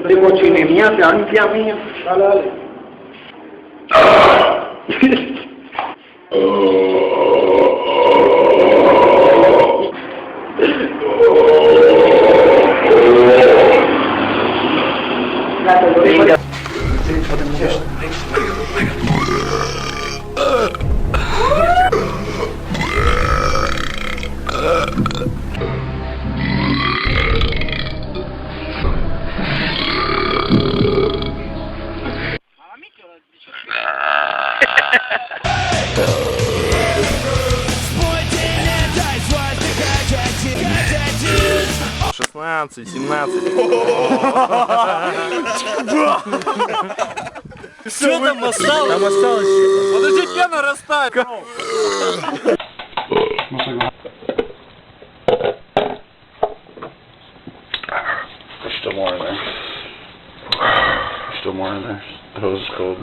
Devo cinemiate anche a mia. Шестнадцать, 17. Что там осталось? Там осталось что-то. Подожди, пена растает. There's still more in there. Still more in there. The hose is cold.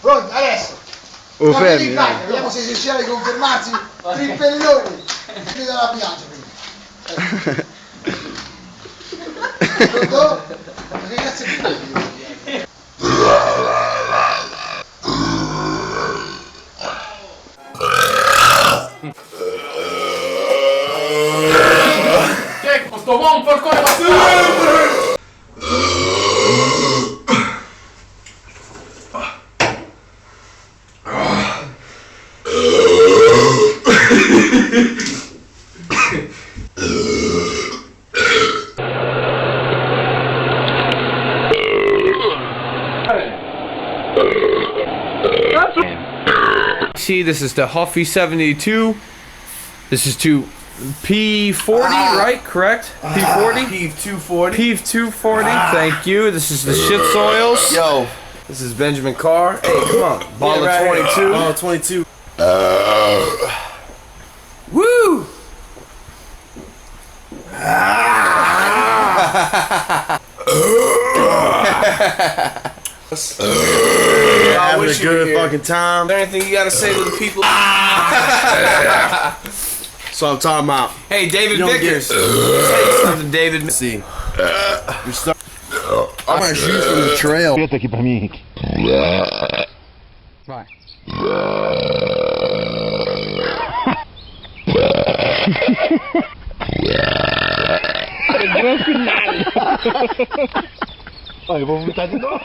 Pronto, adesso! Fermi, vediamo se riusciamo a confermarsi trippelloni! Vedo la piaggia prima. Pronto? Ma che cazzo è qui? Sto uomo un porcone bastardo! See, this is the Huffy 72. This is to P40, right? Correct? P40? P240. P240, thank you. This is the shit soils. Yo. This is Benjamin Carr. Hey, come on. Ball Yeah, of right 22. Oh, 22. Woo! Having a good fucking time. Is there anything you gotta say to the people? So I'm talking about. Hey, David You don't Vickers. get- Say something, David. See. You're stuck. I'm gonna shoot from the trail. Это aqui pra mim, Henrique. Vai. Olha, eu vou vomitar de novo.